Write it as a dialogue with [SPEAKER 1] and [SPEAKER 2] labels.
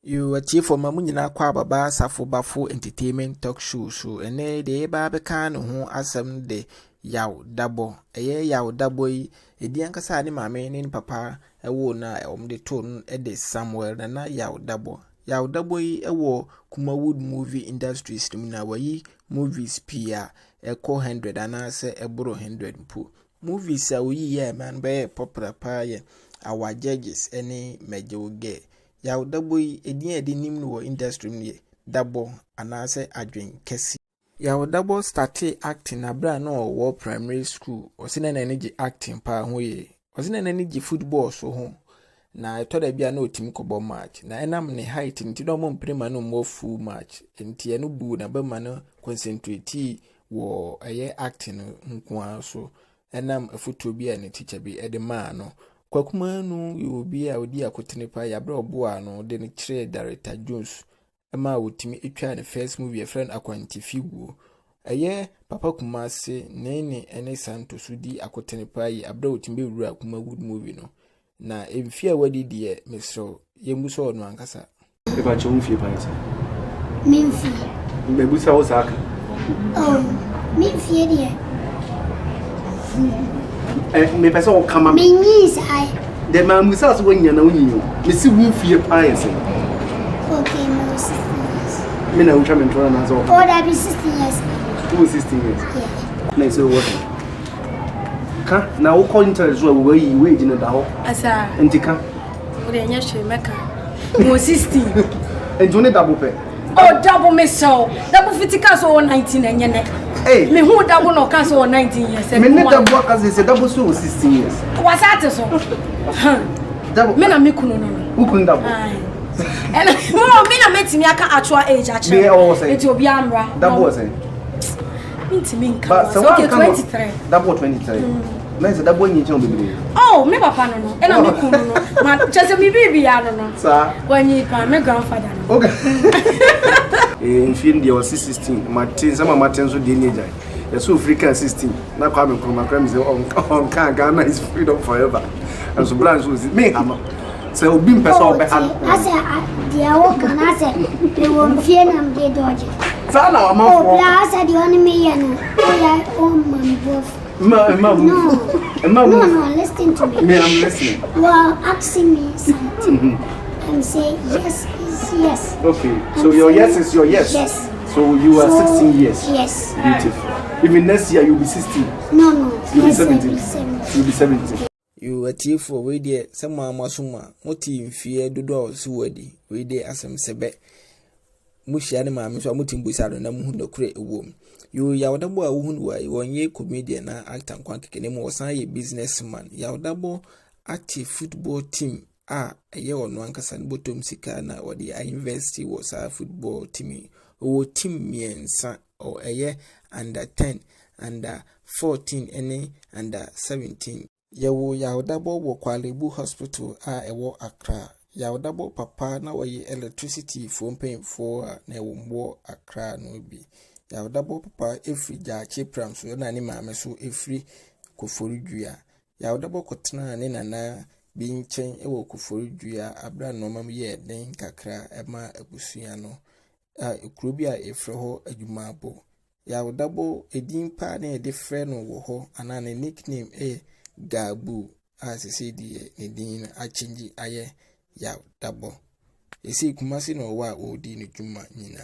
[SPEAKER 1] You achieve for Mamunina Quababa, Safo Bafo Entertainment Talk Show, so and de Barbican who asem de yaw double, a yaw double, a diancasani mamma in papa, a wo na the tone a somewhere, and na yaw double. Yaw double a war, Kumawood movie industries to Minawayi, movies Pia, a 100 and answer a bro 100 poo. Movies are we, man, by popular pie, our judges, any major gay. Yaw double edi nim no industry ni double anase adwen kesi. Yaw double started acting abra no war primary school. Osine na energy acting pa ho ye. Osine na energy football so ho. Na etoda bia na otimi kobo match. Na enam ne height nti do mo mprema no mo full match. Nti eno bu na be ma no concentrate wo eye acting nko so. Enam afuto bia ne teacher bi ede ma no. Kwakuma no yobi a odi akotene pa ya bra oboa no de ne kire director Jones ema wotimi etwa ne first movie a friend Akwanti Figu eye papa kuma se nene ene Santos di akotene pa yi abra wotimi be wura kuma good movie no na emfi a wadi de mesro yemuso no ankasa
[SPEAKER 2] e ba chon fi pa yesa
[SPEAKER 3] minfi
[SPEAKER 2] me busa wo saka
[SPEAKER 3] minfi de
[SPEAKER 2] me pesa o kama
[SPEAKER 3] me means I
[SPEAKER 2] the man musa so wonya na wonyi me si wu fie pa yesa
[SPEAKER 3] okay no 16 years
[SPEAKER 2] me na ucha me ntona na so
[SPEAKER 3] oh that be 16 years
[SPEAKER 2] who 16 years
[SPEAKER 3] yeah
[SPEAKER 2] na so what ka na wo ko interest wo we jina da ho
[SPEAKER 4] asa
[SPEAKER 2] ntika
[SPEAKER 4] wo de nya hwe meka mo 16
[SPEAKER 2] enjone double pe
[SPEAKER 4] oh double me so double fitika so 19 enye ne
[SPEAKER 2] hey
[SPEAKER 4] me hu double no ka so 19 years
[SPEAKER 2] me ne double aka se double so 16 years
[SPEAKER 4] wasate so
[SPEAKER 2] double
[SPEAKER 4] me na me kunu no
[SPEAKER 2] ukun double
[SPEAKER 4] and mo me na metimi aka actual age a
[SPEAKER 2] me o say
[SPEAKER 4] eti obi amra
[SPEAKER 2] double say
[SPEAKER 4] intimi nka
[SPEAKER 2] but so
[SPEAKER 4] okay 23
[SPEAKER 2] double 23 na se double nyi chen obibiri
[SPEAKER 4] oh me papa no no na me kunu no ma chese mi bibi ya no
[SPEAKER 2] sa
[SPEAKER 4] wanyi pa me grandfather no
[SPEAKER 2] okay in dia was 16 Martin sama Martin so dey neja yes African 16 na kwa me kuma kram say on kan Ghana is freedom forever and so branch was me ama say obi mpesa obe ha
[SPEAKER 3] ase dia wo kana se e wo mfie na mde doje
[SPEAKER 2] sa na ama
[SPEAKER 3] oh bla ase di oni me ya no ya oh man bof no listen to me
[SPEAKER 2] I'm listening
[SPEAKER 3] you are asking me something I'm saying yes is yes
[SPEAKER 2] okay so your yes is your yes
[SPEAKER 3] yes
[SPEAKER 2] so you are 16 years
[SPEAKER 3] yes
[SPEAKER 2] beautiful even next year you'll be 16
[SPEAKER 3] no
[SPEAKER 2] you'll be 17 you'll be 17
[SPEAKER 1] you achieve for we there some masuma moti mfie dodo so wadi we there asem sebe muhia ne maame so amutimbusa do na muhu dokure ewom you yawdabo a wuhu wa wonye comedian na actor kwa kekene mu wosan ye businessman yawdabo active football team a eye wono ankasa ne bottom sika na wodi a university was a football team o team miensa o eye under 10 under 14 ene under 17 yawo yawdabo wo Kwalebu hospital a ewo Accra yawdabo papa na waye electricity phone paying for na ewo Accra no bi yawdabo papa efri jache pram so na ni maame so efri Koforidua yawdabo kotena ne nana bi nchen ewo Koforidua abra no mam ye den kakra ema abusua no ekuro bi a efre ho adwumabo yawdabo edin pa na de frɛ no wo ho ana ne nickname Gabu asese die ne din achange aye yawdabo esi Kumasi no wa odi ne dwuma nyina